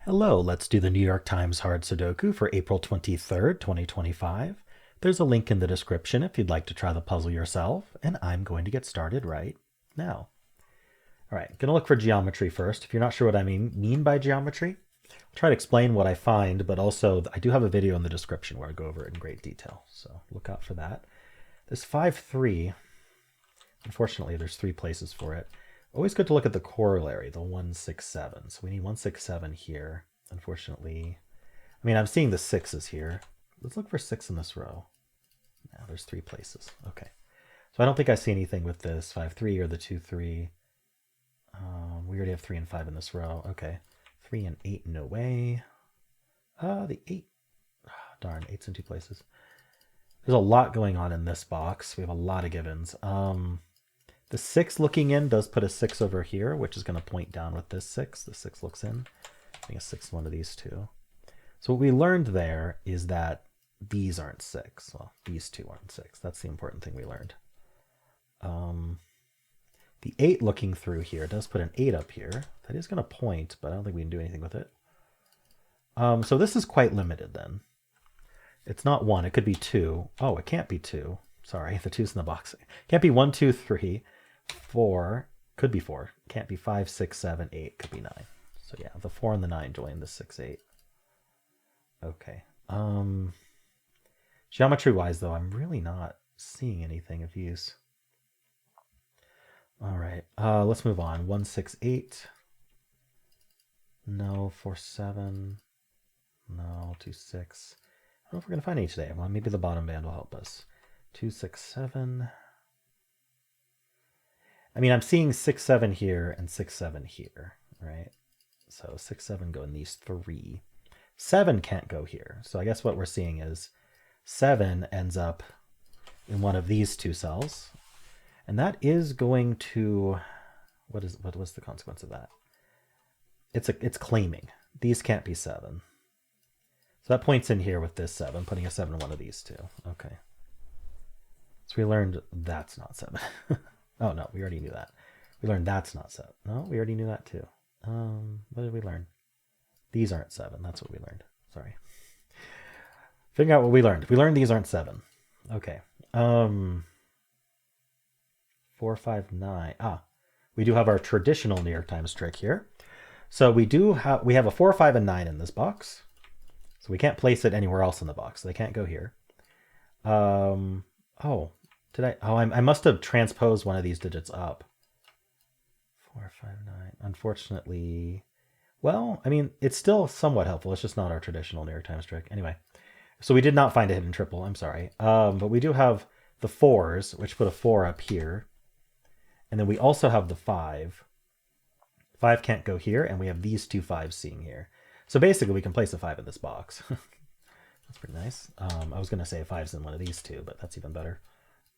Hello, let's do the New York Times Hard Sudoku for April 23rd, 2025. There's a link in the description if you'd like to try the puzzle yourself, and I'm going to get started right now. All right, gonna look for geometry first. If you're not sure what I mean by geometry, I'll try to explain what I find, but also I do have a video in the description where I go over it in great detail, so look out for that. This 5-3, unfortunately there's three places for it. Always good to look at the corollary, the 167. So we need 167 here. Unfortunately, I mean, I'm seeing the sixes here. Let's look for 6 in this row. Now there's three places. Okay. So I don't think I see anything with this 5-3 or the 2-3. We already have 3 and 5 in this row. Okay. 3 and 8, no way. The 8. Oh, darn, 8's in two places. There's a lot going on in this box. We have a lot of givens. The 6 looking in does put a 6 over here, which is going to point down with this 6. The 6 looks in. I think a 6 is one of these two. So what we learned there is that these aren't 6. Well, these two aren't 6. That's the important thing we learned. The 8 looking through here does put an 8 up here. That is going to point, but I don't think we can do anything with it. So this is quite limited then. It's not 1. It could be 2. Oh, it can't be 2. Sorry, the 2's in the box. It can't be 1, 2, 3. 4, could be 4, can't be 5, 6, 7, 8, could be 9. So yeah, the 4 and the 9 join the 6, 8. Okay. Geometry wise though, I'm really not seeing anything of use. All right, let's move on. 1, 6, 8. No. 4, 7. No. 2, 6. I don't know if we're gonna find any today. Well, maybe the bottom band will help us. 2, 6, 7. I mean, I'm seeing 6, 7 here and 6, 7 here, right? So 6, 7 go in these 3. 7 can't go here. So I guess what we're seeing is 7 ends up in one of these two cells. And that is going to, what was the consequence of that? It's claiming. These can't be 7. So that points in here with this 7, putting a 7 in one of these two. Okay. So we learned that's not 7. Oh, no, we already knew that. We learned that's not 7. No, we already knew that too. What did we learn? These aren't 7. That's what we learned. Sorry. Figure out what we learned. We learned these aren't 7. Okay. 4, 5, 9. We do have our traditional New York Times trick here. So we have a 4, 5, and 9 in this box. So we can't place it anywhere else in the box. So they can't go here. Oh. I must have transposed one of these digits up. 4, 5, 9. Unfortunately, well, I mean, it's still somewhat helpful. It's just not our traditional New York Times trick. Anyway, so we did not find a hidden triple. I'm sorry. But we do have the 4s, which put a 4 up here. And then we also have the 5. 5 can't go here, and we have these two 5s seen here. So basically, we can place a 5 in this box. That's pretty nice. I was going to say 5's in one of these two, but that's even better.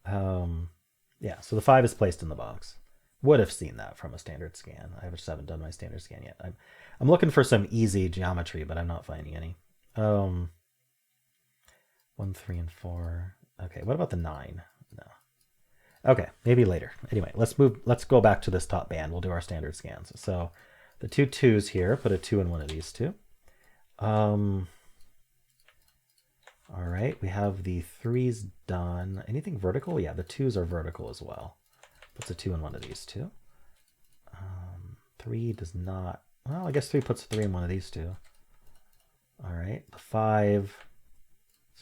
Yeah, so the 5 is placed in the box. Would have seen that from a standard scan. I just haven't done my standard scan yet. I'm looking for some easy geometry, but I'm not finding any. 1, 3, and 4. Okay, what about the 9? No. Okay, maybe later. Anyway, let's go back to this top band. We'll do our standard scans. So the two 2s here, put a 2 in one of these two. All right, we have the 3s done. Anything vertical? Yeah, the 2s are vertical as well. Puts a 2 in one of these two. 3 does not. Well, I guess 3 puts a 3 in one of these two. All right, the 5s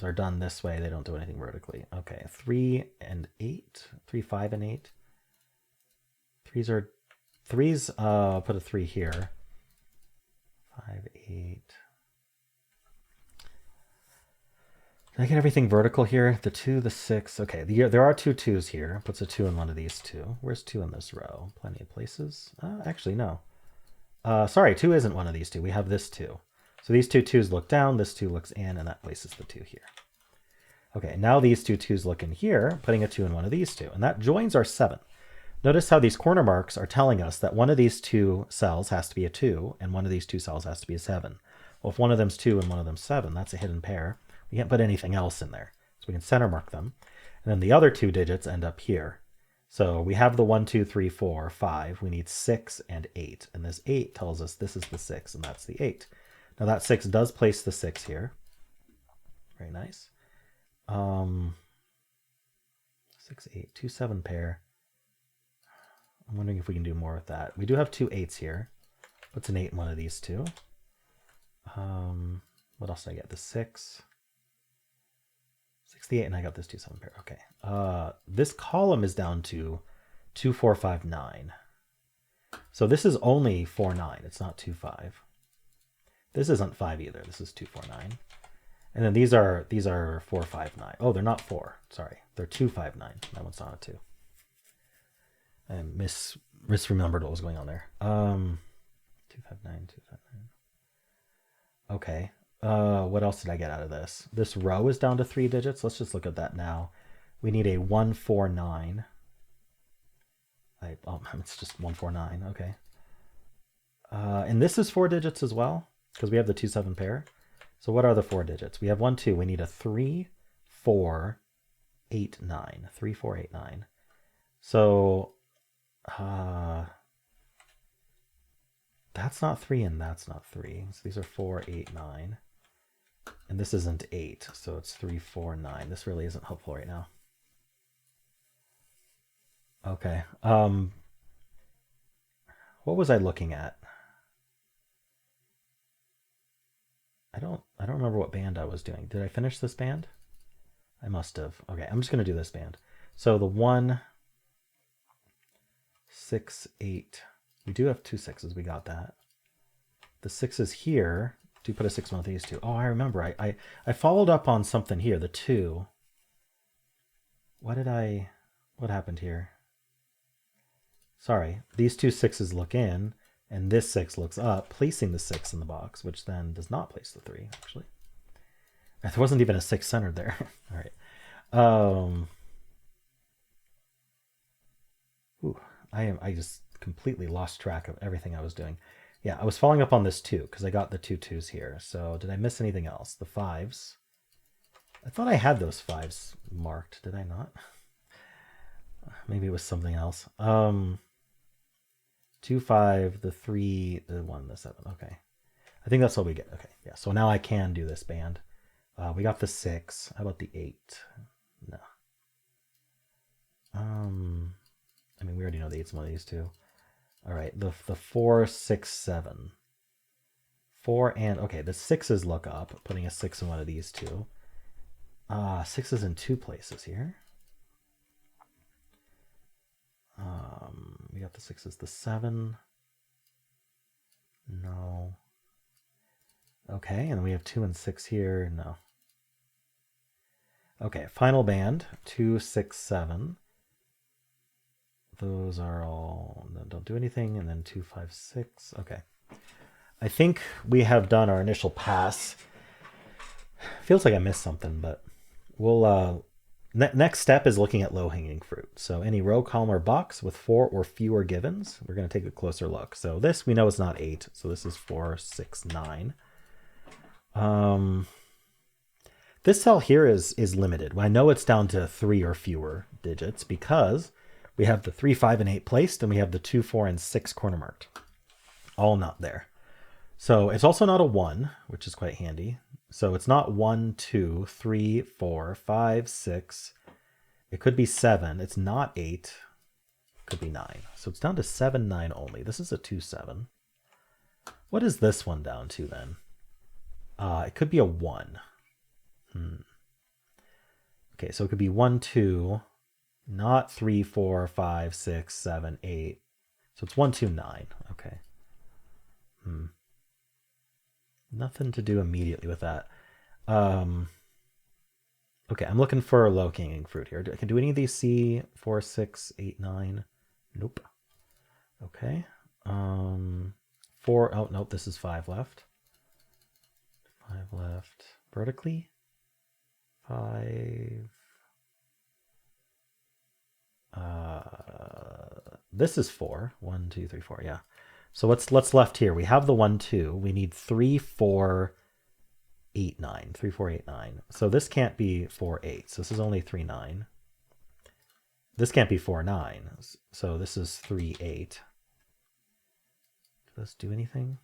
are done this way. They don't do anything vertically. Okay, 3 and 8. 3, 5, and 8. 3s put a 3 here. 5, 8. Did I get everything vertical here? The 2, the 6. Okay, there are two 2s here. Puts a 2 in one of these two. Where's 2 in this row? Plenty of places. Actually, no. Sorry, 2 isn't one of these two. We have this 2. So these two 2s look down, this 2 looks in, and that places the 2 here. Okay, now these two 2s look in here, putting a 2 in one of these two. And that joins our 7. Notice how these corner marks are telling us that one of these two cells has to be a 2, and one of these two cells has to be a 7. Well, if one of them's 2 and one of them's 7, that's a hidden pair. We can't put anything else in there. So we can center mark them. And then the other two digits end up here. So we have the 1, 2, 3, 4, 5. We need 6 and 8. And this 8 tells us this is the 6 and that's the 8. Now that 6 does place the 6 here. Very nice. 6, 8, 2, 7 pair. I'm wondering if we can do more with that. We do have 2 8s here. What's an 8 in one of these two? What else did I get? The 6. 6, the 8, and I got this 2, 7 pair. Okay. This column is down to 2, 4, 5, 9. So this is only 4, 9. It's not 2, 5. This isn't 5 either. This is 2, 4, 9. And then these are 4, 5, 9. Oh, they're not 4. Sorry. They're 2, 5, 9. That one's not a 2. I misremembered what was going on there. 2, 5, 9, 2, 5, 9. Okay. What else did I get out of this? This row is down to 3 digits. Let's just look at that now. We need a 1, 4, 9. It's just 1, 4, 9. Okay. And this is 4 digits as well, because we have the 2, 7 pair. So what are the 4 digits? We have 1, 2. We need a 3, 4, 8, 9. 3, 4, 8, 9. So that's not 3 and that's not 3. So these are 4, 8, 9. And this isn't 8. So it's 3, 4, 9. This really isn't helpful right now. Okay. What was I looking at? I don't remember what band I was doing. Did I finish this band? I must have. Okay, I'm just going to do this band. So the 1, 6, 8. We do have 2 6s. We got that. The 6 is here. Do put a 6 on these two. Oh, I remember. I followed up on something here. The 2. What happened here? Sorry. These 2 6s look in, and this 6 looks up, placing the 6 in the box, which then does not place the 3, actually. There wasn't even a 6 centered there. All right. I just completely lost track of everything I was doing. Yeah, I was following up on this 2 because I got the 2 2s here. So did I miss anything else? The 5s. I thought I had those 5s marked. Did I not? Maybe it was something else. 2, 5, the 3, the 1, the 7. Okay. I think that's what we get. Okay. Yeah. So now I can do this band. We got the 6. How about the 8? No. I mean, we already know the 8's one of these two. All right. The 4, 6, 7. 4 and... Okay, the 6s look up, putting a 6 in one of these two. 6 is in 2 places here. We got the 6s, the 7. No. Okay, and we have 2 and 6 here. No. Okay, final band. 2, 6, 7. Those are all... No, don't do anything. And then 2, 5, 6. Okay. I think we have done our initial pass. Feels like I missed something, but we'll... Next step is looking at low-hanging fruit. So any row, column, or box with 4 or fewer givens, we're going to take a closer look. So this, we know is not 8. So this is 4, 6, 9. This cell here is limited. I know it's down to 3 or fewer digits because we have the 3, 5, and 8 placed, and we have the 2, 4, and 6 corner marked. All not there. So it's also not a 1, which is quite handy. So it's not 1, 2, 3, 4, 5, 6. It could be 7. It's not 8. It could be 9. So it's down to 7, 9 only. This is a 2, 7. What is this one down to then? It could be a 1. Okay, so it could be 1, 2, not 3, 4, 5, 6, 7, 8. So it's 1, 2, 9. Okay. Nothing to do immediately with that. Okay, I'm looking for a low-hanging fruit here. Do any of these see 4, 6, 8, 9? Nope. Okay. 4. Oh, nope, this is 5 left. 5 left. Vertically. 5. This is 4. 1, 2, 3, 4. Yeah. So what's left here? We have the 1, 2. We need 3, 4, 8, 9. 3, 4, 8, 9. So this can't be 4, 8. So this is only 3, 9. This can't be 4, 9. So this is 3, 8. Does this do anything?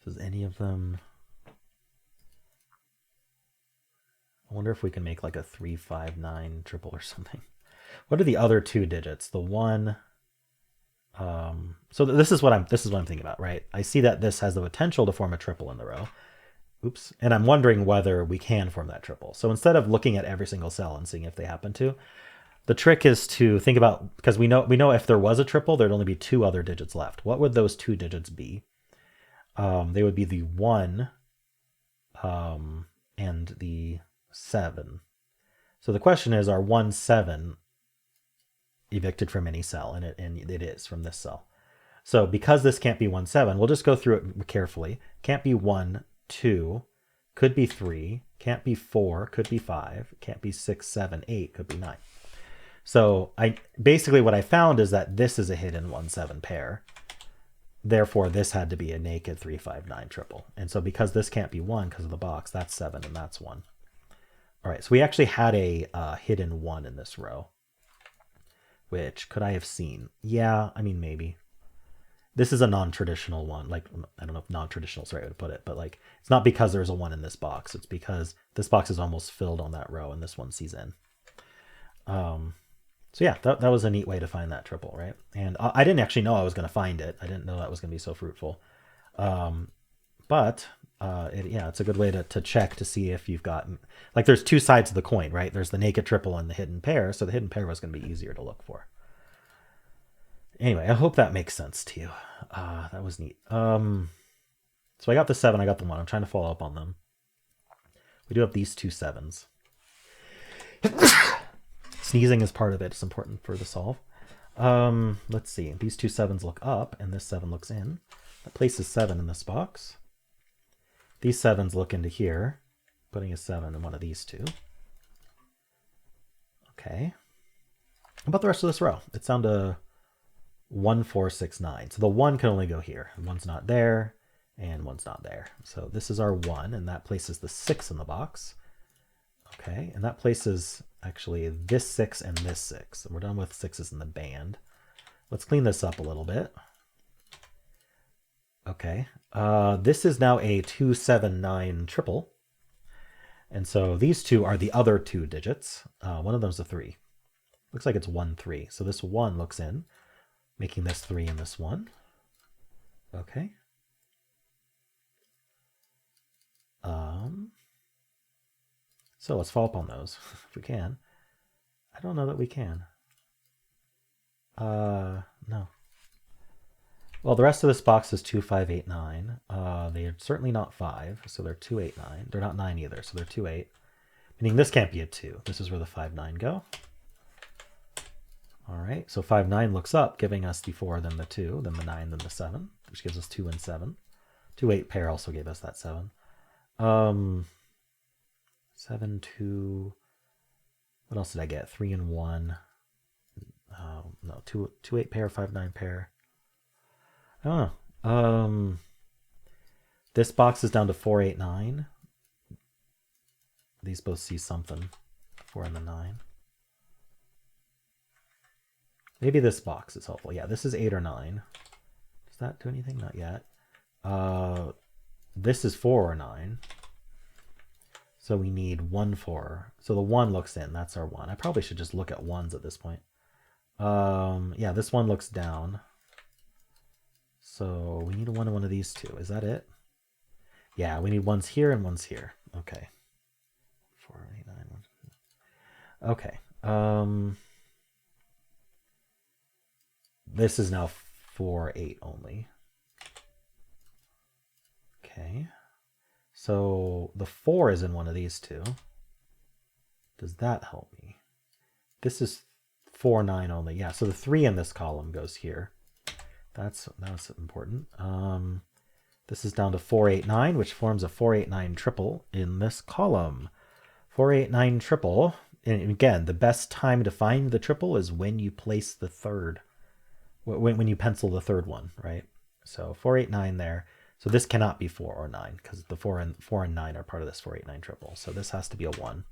Does any of them... I wonder if we can make like a 3, 5, 9 triple or something. What are the other two digits? The 1... so this is what I'm thinking about, right? I see that this has the potential to form a triple in the row. Oops. And I'm wondering whether we can form that triple. So instead of looking at every single cell and seeing if they happen to, the trick is to think about, because we know if there was a triple, there'd only be two other digits left. What would those two digits be? They would be the 1 and the 7. So the question is, are 1, 7 evicted from any cell? And it is from this cell. So because this can't be 1, 7, we'll just go through it carefully. Can't be 1, 2, could be 3, can't be 4, could be 5, can't be 6, 7, 8, could be 9. So basically what I found is that this is a hidden 1, 7 pair. Therefore, this had to be a naked 3, 5, 9 triple. And so because this can't be 1 because of the box, that's 7 and that's 1. All right, so we actually had a hidden 1 in this row, which could I have seen? Yeah, I mean, maybe. This is a non-traditional one. Like, I don't know if non-traditional is the right way to put it, but like, it's not because there's a 1 in this box. It's because this box is almost filled on that row and this one sees in. So yeah, that was a neat way to find that triple, right? And I didn't actually know I was going to find it. I didn't know that was going to be so fruitful. But it's a good way to check to see if you've got, like, there's two sides of the coin, right? There's the naked triple and the hidden pair. So the hidden pair was going to be easier to look for. Anyway, I hope that makes sense to you. That was neat. So I got the 7, I got the 1. I'm trying to follow up on them. We do have these two 7s. Sneezing is part of it. It's important for the solve. Let's see. These two 7s look up, and this 7 looks in. That places 7 in this box. These 7s look into here, putting a 7 in one of these two. Okay. How about the rest of this row? It's down to 1, 4, 6, 9. So the 1 can only go here. 1's not there, and 1's not there. So this is our 1, and that places the 6 in the box. Okay, and that places actually this 6 and this 6. And we're done with 6s in the band. Let's clean this up a little bit. Okay, this is now a 2, 7, 9 triple. And so these two are the other two digits. One of them's a 3. Looks like it's 1, 3. So this 1 looks in, making this 3 and this 1. Okay. So let's follow up on those if we can. I don't know that we can. No. Well, the rest of this box is 2, 5, 8, 9. They're certainly not 5, so they're 2, 8, 9. They're not 9 either, so they're 2, 8. Meaning this can't be a 2. This is where the 5, 9 go. All right, so 5, 9 looks up, giving us the 4, then the 2, then the 9, then the 7, which gives us 2 and 7. 2, 8 pair also gave us that 7. 7, 2, what else did I get? 3 and 1. No, 2, 8 pair, 5, 9 pair. I don't know. This box is down to 4, 8, 9. These both see something. 4 and the 9. Maybe this box is helpful. Yeah, this is 8 or 9. Does that do anything? Not yet. This is 4 or 9. So we need 1, 4. So the 1 looks in. That's our 1. I probably should just look at 1s at this point. Yeah, this 1 looks down. So we need a 1 in one of these two. Is that it? Yeah, we need 1s here and 1s here. Okay. 4, 8, 9, 1. Okay. This is now 4, 8 only. Okay. So the 4 is in one of these two. Does that help me? This is 4, 9 only. Yeah, so the 3 in this column goes here. That's important. This is down to 4, 8, 9, which forms a 4, 8, 9 triple in this column. 4, 8, 9 triple. And again, the best time to find the triple is when you place the third. When you pencil the third one, right? So 4, 8, 9 there. So this cannot be 4 or 9 because the 4 and 9 are part of this 4, 8, 9 triple. So this has to be a 1.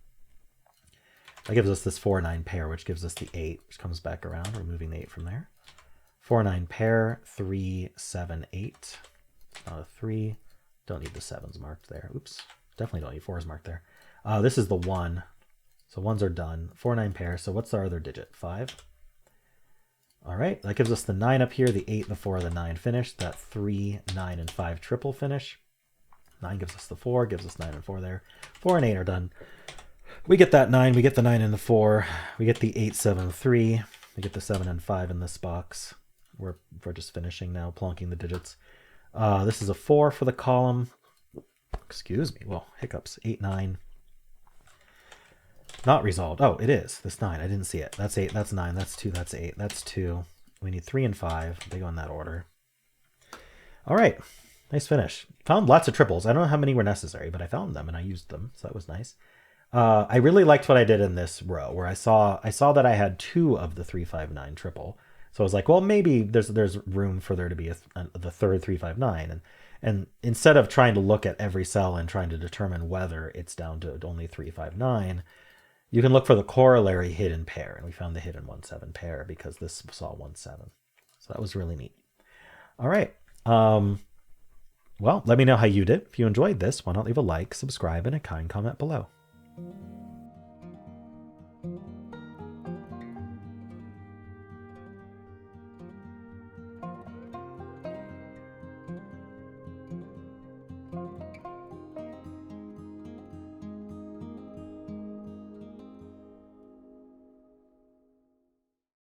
That gives us this 4, 9 pair, which gives us the 8, which comes back around, removing the 8 from there. 4, 9 pair, 3, 7, 8. Not a 3. Don't need the 7s marked there. Oops. Definitely don't need 4s marked there. This is the 1. So 1s are done. 4, 9 pair. So what's our other digit? 5. All right. That gives us the 9 up here, the 8, the 4, the 9 finish. That 3, 9, and 5 triple finish. 9 gives us the 4, gives us 9 and 4 there. 4 and 8 are done. We get that 9, we get the 9 and the 4. We get the 8, 7, 3. We get the 7 and 5 in this box. We're just finishing now, plonking the digits. This is a 4 for the column. Excuse me. Well, hiccups. 8, 9. Not resolved. Oh, it is. This 9. I didn't see it. That's 8. That's 9. That's 2. That's 8. That's 2. We need 3 and 5. They go in that order. All right. Nice finish. Found lots of triples. I don't know how many were necessary, but I found them and I used them. So that was nice. I really liked what I did in this row where I saw that I had 2 of the 3, 5, 9 triple. So I was like, well, maybe there's room for there to be the third 3, 5, 9. And instead of trying to look at every cell and trying to determine whether it's down to only 3, 5, 9, you can look for the corollary hidden pair. And we found the hidden 1, 7 pair because this saw 1, 7. So that was really neat. All right. Well, let me know how you did. If you enjoyed this, why not leave a like, subscribe, and a kind comment below.